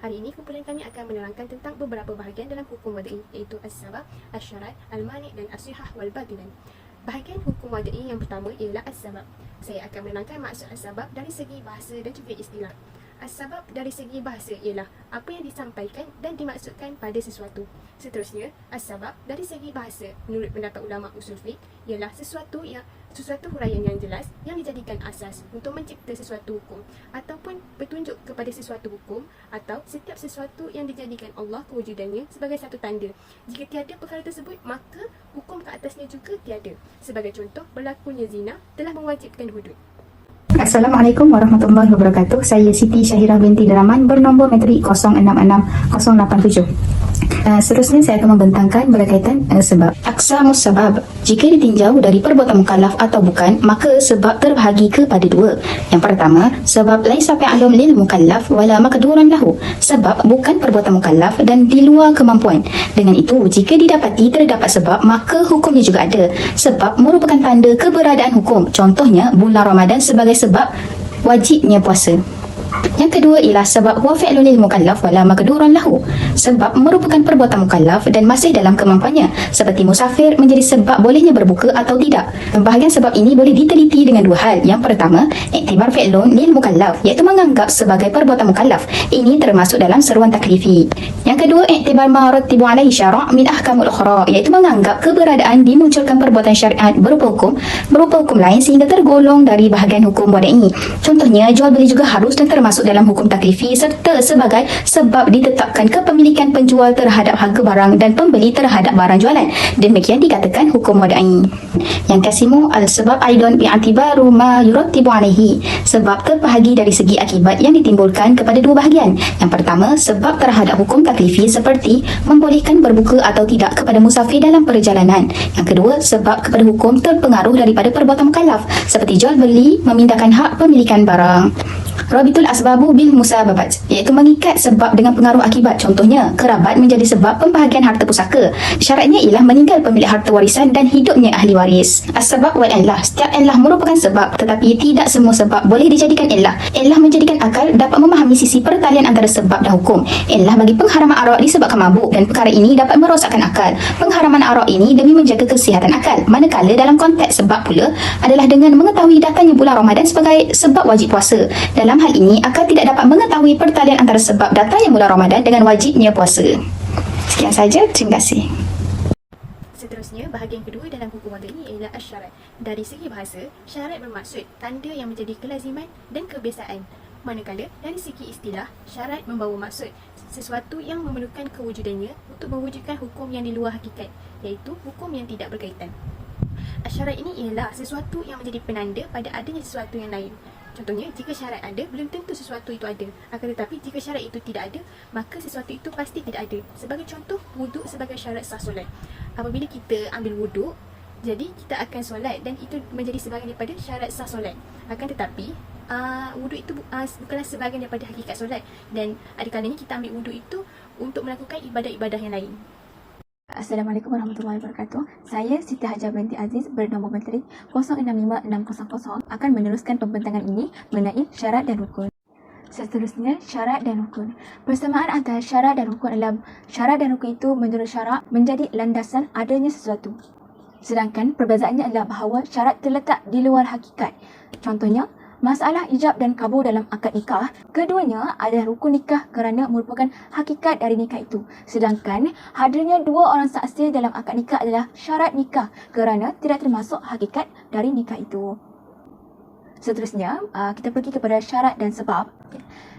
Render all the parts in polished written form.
Hari ini kumpulan kami akan menerangkan tentang beberapa bahagian dalam hukum wada'i, iaitu as-sabab, as-syarat, al-mani' dan as-sihah wal batilan. Bahagian hukum wada'i yang pertama ialah as-sabab. Saya akan menerangkan maksud as-sabab dari segi bahasa dan juga istilah. As-sabab dari segi bahasa ialah apa yang disampaikan dan dimaksudkan pada sesuatu. Seterusnya, as-sabab dari segi bahasa menurut pendapat ulama usul fiqh ialah sesuatu huraian yang jelas yang dijadikan asas untuk mencipta sesuatu hukum ataupun petunjuk kepada sesuatu hukum atau setiap sesuatu yang dijadikan Allah kewujudannya sebagai satu tanda. Jika tiada perkara tersebut, maka hukum ke atasnya juga tiada. Sebagai contoh, berlakunya zina telah mewajibkan hudud. Assalamualaikum warahmatullahi wabarakatuh. Saya Siti Syahira binti Daraman bernombor metrik 066087. Seterusnya saya akan membentangkan berkaitan sebab. Aqsamus sabab. Jika ditinjau dari perbuatan mukallaf atau bukan, maka sebab terbahagi kepada dua. Yang pertama, sebab laisa fi'lun lil mukallaf wala maqduran lahu. Sebab bukan perbuatan mukallaf dan di luar kemampuan. Dengan itu, jika didapati terdapat sebab, maka hukumnya juga ada. Sebab merupakan tanda keberadaan hukum. Contohnya, bulan Ramadan sebagai sebab wajibnya puasa. Yang kedua ialah sebab huwa fi'lun lil mukallaf wala maqduran lahu. Sebab merupakan perbuatan mukallaf dan masih dalam kemampuannya, seperti musafir menjadi sebab bolehnya berbuka atau tidak. Pembahagian sebab ini boleh diteliti dengan dua hal. Yang pertama, iktibar fi'lun lil mukallaf, iaitu menganggap sebagai perbuatan mukallaf. Ini termasuk dalam seruan taklifi. Yang kedua, iktibar ma rattibu alaihi syara' min ahkamul ukhra, iaitu menganggap keberadaan dimunculkan perbuatan syariat berupa hukum lain sehingga tergolong dari bahagian hukum wada'i. Contohnya, jual beli juga harus dan termasuk dalam hukum taklifi serta sebagai sebab ditetapkan kepemilikan penjual terhadap harga barang dan pembeli terhadap barang jualan. Demikian dikatakan hukum wada'i. Yang kasimu al-sebab aidon bi'atibaru ma yurattibu alaihi. Sebab terbahagi dari segi akibat yang ditimbulkan kepada dua bahagian. Yang pertama, sebab terhadap hukum taklifi seperti membolehkan berbuka atau tidak kepada musafir dalam perjalanan. Yang kedua, sebab kepada hukum terpengaruh daripada perbuatan mukallaf seperti jual beli, memindahkan hak pemilikan barang. Rabitul asbabu bil musababat, iaitu mengikat sebab dengan pengaruh akibat. Contohnya, kerabat menjadi sebab pembahagian harta pusaka. Syaratnya ialah meninggal pemilik harta warisan dan hidupnya ahli waris. As-sabab wal illah. Setiap illah merupakan sebab, tetapi tidak semua sebab boleh dijadikan illah. Illah menjadikan akal dapat memahami sisi pertalian antara sebab dan hukum. Illah bagi pengharaman arak disebabkan mabuk dan perkara ini dapat merosakkan akal. Pengharaman arak ini demi menjaga kesihatan akal. Manakala dalam konteks sebab pula adalah dengan mengetahui datangnya bulan Ramadan sebagai sebab wajib puasa. Dalam hal ini, akal tidak dapat mengetahui pertalian antara sebab datangnya bulan Ramadan dengan wajibnya puasa. Sekian saja, terima kasih. Seterusnya, bahagian kedua dalam hukum wada'i ialah as-syarat. Dari segi bahasa, syarat bermaksud tanda yang menjadi kelaziman dan kebiasaan. Manakala dari segi istilah, syarat membawa maksud sesuatu yang memerlukan kewujudannya untuk mewujudkan hukum yang di luar hakikat, iaitu hukum yang tidak berkaitan. As-syarat ini ialah sesuatu yang menjadi penanda pada adanya sesuatu yang lain. Contohnya, jika syarat ada, belum tentu sesuatu itu ada. Akan tetapi, jika syarat itu tidak ada, maka sesuatu itu pasti tidak ada. Sebagai contoh, wuduk sebagai syarat sah solat. Apabila kita ambil wuduk, jadi kita akan solat dan itu menjadi sebahagian daripada syarat sah solat. Akan tetapi, wuduk itu bukanlah sebahagian daripada hakikat solat. Dan ada kalanya kita ambil wuduk itu untuk melakukan ibadah-ibadah yang lain. Assalamualaikum warahmatullahi wabarakatuh. Saya Siti Hajar binti Aziz bernombor metrik 065600 akan meneruskan pembentangan ini mengenai syarat dan rukun. Seterusnya, syarat dan rukun. Persamaan antara syarat dan rukun adalah syarat dan rukun itu menurut syarak menjadi landasan adanya sesuatu. Sedangkan perbezaannya adalah bahawa syarat terletak di luar hakikat. Contohnya, masalah ijab dan kabul dalam akad nikah, keduanya adalah rukun nikah kerana merupakan hakikat dari nikah itu. Sedangkan hadirnya dua orang saksi dalam akad nikah adalah syarat nikah kerana tidak termasuk hakikat dari nikah itu. Seterusnya, kita pergi kepada syarat dan sebab.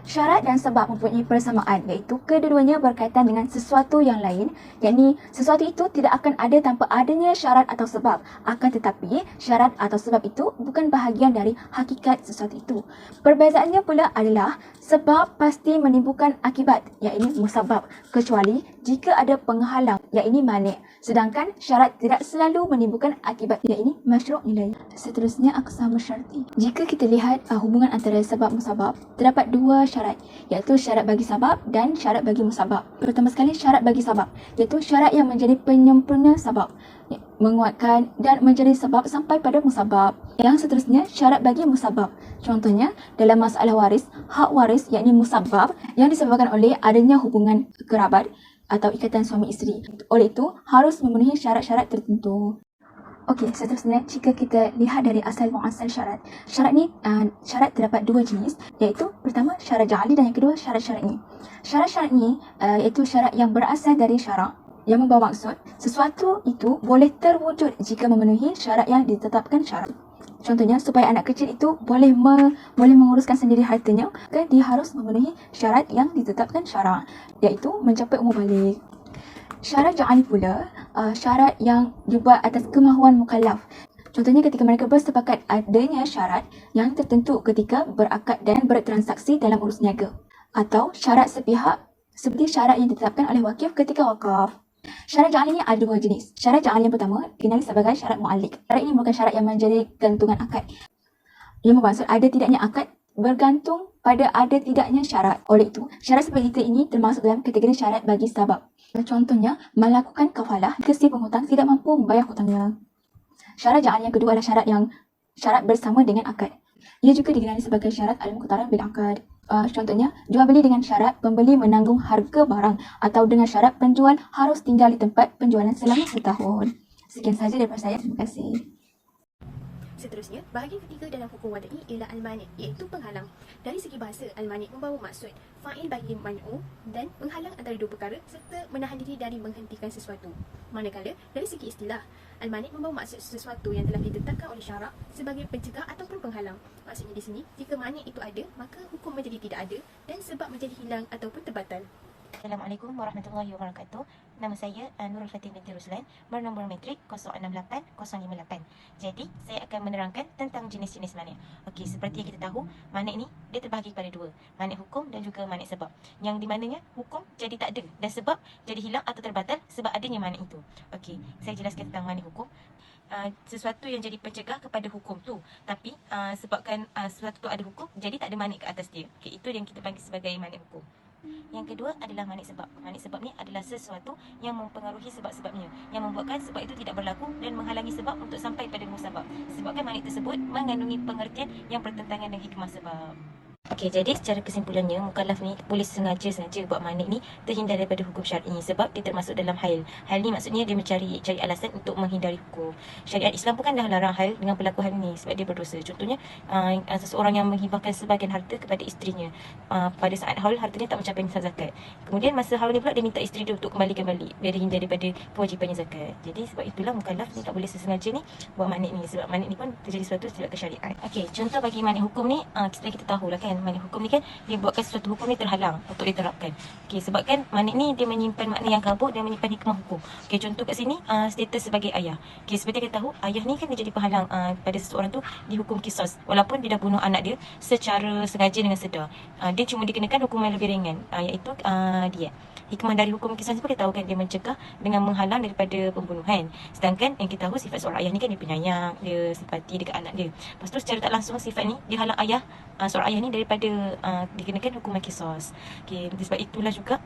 Syarat dan sebab mempunyai persamaan, iaitu kedua-duanya berkaitan dengan sesuatu yang lain, yakni sesuatu itu tidak akan ada tanpa adanya syarat atau sebab. Akan tetapi, syarat atau sebab itu bukan bahagian dari hakikat sesuatu itu. Perbezaannya pula adalah sebab pasti menimbulkan akibat, iaitu musabab, kecuali jika ada penghalang, iaitu mani'. Sedangkan syarat tidak selalu menimbulkan akibat, iaitu masyru' nilai. Seterusnya, aqsamus syarti. Jika kita lihat hubungan antara sebab musabab, terdapat dua syarat, iaitu syarat bagi sabab dan syarat bagi musabab. Pertama sekali, syarat bagi sabab, iaitu syarat yang menjadi penyempurna sabab, menguatkan dan menjadi sebab sampai pada musabab. Yang seterusnya, syarat bagi musabab. Contohnya, dalam masalah waris, hak waris yakni musabab yang disebabkan oleh adanya hubungan kerabat atau ikatan suami isteri. Oleh itu, harus memenuhi syarat-syarat tertentu. Okey, seterusnya jika kita lihat dari asal muasal syarat. Syarat ni syarat terdapat dua jenis, iaitu pertama syarat ja'ali dan yang kedua syarat syar'i. Syarat-syarat ni iaitu syarat yang berasal dari syarak yang membawa maksud sesuatu itu boleh terwujud jika memenuhi syarat yang ditetapkan syarak. Contohnya, supaya anak kecil itu boleh menguruskan sendiri hartanya, maka dia harus memenuhi syarat yang ditetapkan syarak, iaitu mencapai umur balik. Syarat ja'ali pula syarat yang dibuat atas kemahuan mukallaf. Contohnya ketika mereka bersepakat adanya syarat yang tertentu ketika berakad dan bertransaksi dalam urus niaga. Atau syarat sepihak seperti syarat yang ditetapkan oleh wakif ketika wakaf. Syarat ja'ali ni ada dua jenis. Syarat ja'ali yang pertama dikenali sebagai syarat mu'allik. Syarat ini bukan syarat yang menjadi gantungan akad. Ia bermaksud ada tidaknya akad bergantung pada ada tidaknya syarat. Oleh itu, syarat seperti ini termasuk dalam kategori syarat bagi sabab. Contohnya, melakukan kafalah jika si penghutang tidak mampu membayar hutangnya. Syarat ja'ali yang kedua adalah syarat bersama dengan akad. Ia juga dikenali sebagai syarat al-muqtaran bil akad. Contohnya, jual beli dengan syarat pembeli menanggung harga barang atau dengan syarat penjual harus tinggal di tempat penjualan selama setahun. Sekian sahaja daripada saya. Terima kasih. Seterusnya, bahagian ketiga dalam hukum wada'i ialah al-mani', iaitu penghalang. Dari segi bahasa, al-mani' membawa maksud fa'il bagi man'u dan menghalang antara dua perkara serta menahan diri dari menghentikan sesuatu. Manakala, dari segi istilah, al-mani' membawa maksud sesuatu yang telah ditetapkan oleh syarak sebagai pencegah ataupun penghalang. Maksudnya di sini, jika mani' itu ada, maka hukum menjadi tidak ada dan sebab menjadi hilang ataupun terbatal. Assalamualaikum warahmatullahi wabarakatuh. Nama saya Nurul Fatih binti Ruslan, bernombor matrik 068058. Jadi, saya akan menerangkan tentang jenis-jenis mani'. Okey, seperti yang kita tahu, mani' ni dia terbahagi kepada dua, mani' hukum dan juga mani' sebab. Yang di mananya hukum jadi tak ada dan sebab jadi hilang atau terbatal sebab adanya mani' itu. Okey, saya jelaskan tentang mani' hukum. Sesuatu yang jadi pencegah kepada hukum tu, tapi sebabkan sesuatu tu ada hukum, jadi tak ada mani' ke atas dia. Okey, itu yang kita panggil sebagai mani' hukum. Yang kedua adalah mani' sebab. Mani' sebab ni adalah sesuatu yang mempengaruhi sebab-sebabnya, yang membuatkan sebab itu tidak berlaku dan menghalangi sebab untuk sampai pada musabab. Sebabkan mani' tersebut mengandungi pengertian yang bertentangan dengan hikmah sebab. Okey, jadi secara kesimpulannya, mukallaf ni boleh sengaja buat mani' ni terhindar daripada hukum syar'i sebab dia termasuk dalam hail. Hail ni maksudnya dia cari alasan untuk menghindari hukum. Syariat Islam pun kan dah larang hail dengan berlaku hail ni sebab dia berdosa. Contohnya, seseorang yang menghibahkan sebahagian harta kepada isterinya. Pada saat haul, hartanya tak mencapai nisab zakat. Kemudian masa haul ni pula dia minta isteri dia untuk kembalikan balik biar dia hindar daripada kewajipannya zakat. Jadi sebab itulah mukallaf ni tak boleh sesengaja ni buat mani' ni sebab mani' ni pun terjadi suatu tidak ke syariat. Okey, contoh bagi mani' hukum ni kita tahulah kan, mani' hukum ni kan dia buatkan sesuatu hukum ni terhalang untuk diterapkan. Okey, sebab kan mani' ni dia menyimpan makna yang kabur dan menyimpan hikmah hukum. Okey, contoh kat sini status sebagai ayah. Okey, seperti kita tahu, ayah ni kan dia jadi penghalang pada seseorang tu dihukum qisas walaupun dia dah bunuh anak dia secara sengaja dengan sedar. Dia cuma dikenakan hukuman lebih ringan, iaitu diat. Hikmah dari hukum qisas pun kita tahu kan dia mencegah dengan menghalang daripada pembunuhan. Sedangkan yang kita tahu sifat seorang ayah ni kan dia penyayang, dia simpati dekat anak dia. Lepas tu secara tak langsung sifat ni dia halang ayah, seorang ayah ni daripada dikenakan hukuman qisas. Okey, sebab itulah juga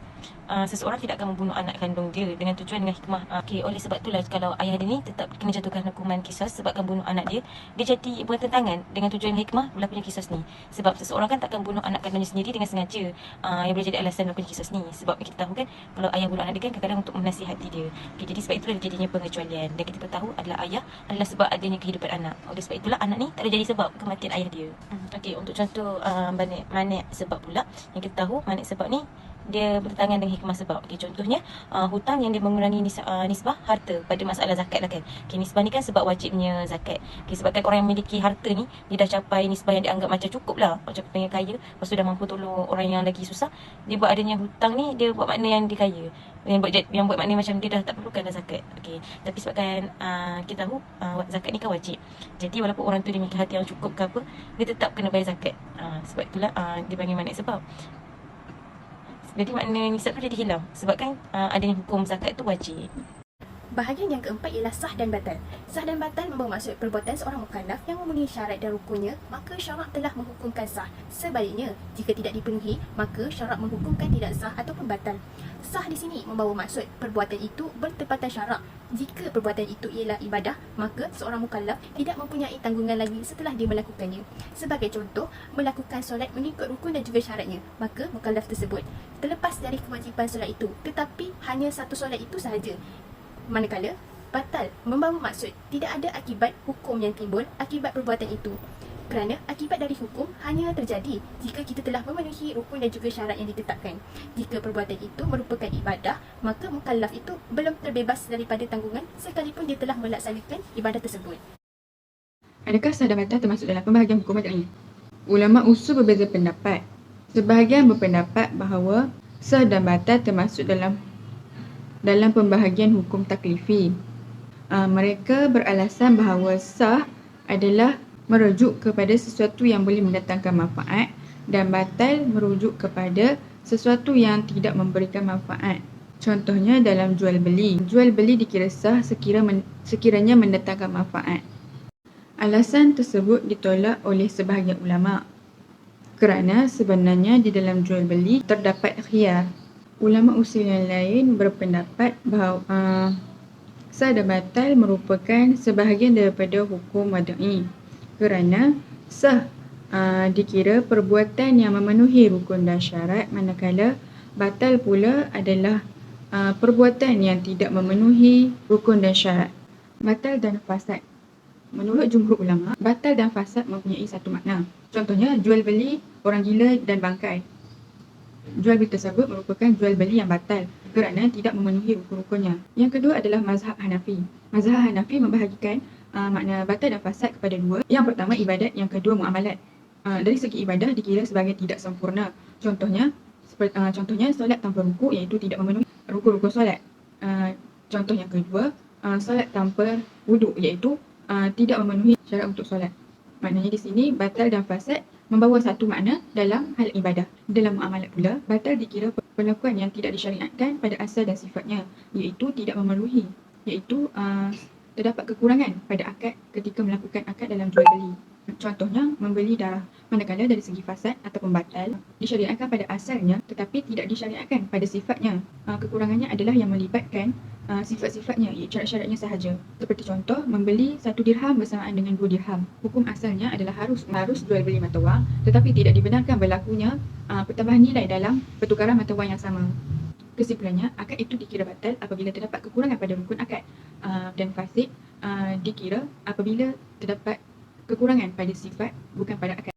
seseorang tidak akan membunuh anak kandung dia dengan tujuan dengan hikmah. Okey, oleh sebab itulah kalau ayah dia ni tetap kena jatuhkan hukuman qisas sebabkan bunuh anak dia, dia jadi bertentangan dengan tujuan hikmah berlakunya qisas ni. Sebab seseorang kan takkan bunuh anak kandungnya sendiri dengan sengaja, yang boleh jadi alasan berlakunya qisas ni. Sebab kita tahu kan kalau ayah bunuh anak dia kan kadang-kadang untuk menasihati dia. Okey, jadi sebab itulah jadinya pengecualian. Dan kita tahu adalah ayah adalah sebab adanya kehidupan anak. Oleh sebab itulah anak ni tak ada jadi sebab kematian ayah dia. Okey, untuk contoh mani' sebab pula, yang kita tahu mani' sebab ni dia bertentangan dengan hikmah sebab. Okey, contohnya hutang yang dia mengurangi nisbah harta pada masalah zakat lah kan. Okey, nisbah ni kan sebab wajibnya zakat. Okey, sebabkan orang yang memiliki harta ni dia dah capai nisbah yang dianggap macam cukup lah, macam pengen kaya, lepas tu dah mampu tolong orang yang lagi susah, dia buat adanya hutang ni, dia buat makna yang dia kaya, yang buat makna macam dia dah tak perlukan dah zakat. Okey, tapi sebabkan kita tahu zakat ni kan wajib, jadi walaupun orang tu dia memiliki harta yang cukup ke apa, dia tetap kena bayar zakat. Sebab itulah dia panggil mani' sebab. Jadi makna nisab tu jadi hilang sebab kan adanya hukum zakat tu wajib. Bahagian yang keempat ialah sah dan batal. Sah dan batal membawa maksud perbuatan seorang mukallaf yang memenuhi syarat dan rukunnya, maka syarak telah menghukumkan sah. Sebaliknya, jika tidak dipenuhi, maka syarak menghukumkan tidak sah ataupun batal. Sah di sini membawa maksud perbuatan itu bertepatan syarak. Jika perbuatan itu ialah ibadah, maka seorang mukallaf tidak mempunyai tanggungan lagi setelah dia melakukannya. Sebagai contoh, melakukan solat mengikut rukun dan juga syaratnya, maka mukallaf tersebut terlepas dari kewajipan solat itu, tetapi hanya satu solat itu sahaja. Manakala batal membawa maksud tidak ada akibat hukum yang timbul akibat perbuatan itu, kerana akibat dari hukum hanya terjadi jika kita telah memenuhi rukun dan juga syarat yang ditetapkan. Jika perbuatan itu merupakan ibadah, maka mukallaf itu belum terbebas daripada tanggungan sekalipun dia telah melaksanakan ibadah tersebut. Adakah sah dan batal termasuk dalam pembahagian hukum wad'i? Ulama usul berbeza pendapat. Sebahagian berpendapat bahawa sah dan batal termasuk dalam pembahagian hukum taklifi. Mereka beralasan bahawa sah adalah merujuk kepada sesuatu yang boleh mendatangkan manfaat dan batal merujuk kepada sesuatu yang tidak memberikan manfaat. Contohnya dalam jual beli. Jual beli dikira sah sekiranya mendatangkan manfaat. Alasan tersebut ditolak oleh sebahagian ulama kerana sebenarnya di dalam jual beli terdapat khiyar. Ulama usul yang lain berpendapat bahawa sah dan batal merupakan sebahagian daripada hukum wad'i kerana sah dikira perbuatan yang memenuhi rukun dan syarat, manakala batal pula adalah perbuatan yang tidak memenuhi rukun dan syarat. Batal dan fasad. Menurut jumhur ulama, batal dan fasad mempunyai satu makna. Contohnya jual beli orang gila dan bangkai. Jual beli tersebut merupakan jual beli yang batal kerana tidak memenuhi rukun-rukunnya. Yang kedua adalah mazhab Hanafi. Mazhab Hanafi membahagikan makna batal dan fasad kepada dua. Yang pertama ibadat, yang kedua muamalat. Dari segi ibadah dikira sebagai tidak sempurna. Contohnya solat tanpa ruku, iaitu tidak memenuhi rukun-rukun solat. Contoh yang kedua, solat tanpa wuduk, iaitu tidak memenuhi syarat untuk solat. Maknanya di sini batal dan fasad membawa satu makna dalam hal ibadah. Dalam muamalat pula, batal dikira perlakuan yang tidak disyariatkan pada asal dan sifatnya, iaitu tidak memenuhi, iaitu terdapat kekurangan pada akad ketika melakukan akad dalam jual beli. Contohnya membeli darah, manakala dari segi fasad ataupun batal disyariatkan pada asalnya tetapi tidak disyariatkan pada sifatnya. Kekurangannya adalah yang melibatkan sifat-sifatnya, iaitu syarat-syaratnya sahaja. Seperti contoh, membeli 1 dirham bersamaan dengan 2 dirham. Hukum asalnya adalah harus jual beli mata wang, tetapi tidak dibenarkan berlakunya pertambahan nilai dalam pertukaran mata wang yang sama. Kesimpulannya, akad itu dikira batal apabila terdapat kekurangan pada rukun akad, dan fasid dikira apabila terdapat kekurangan pada sifat bukan pada akad.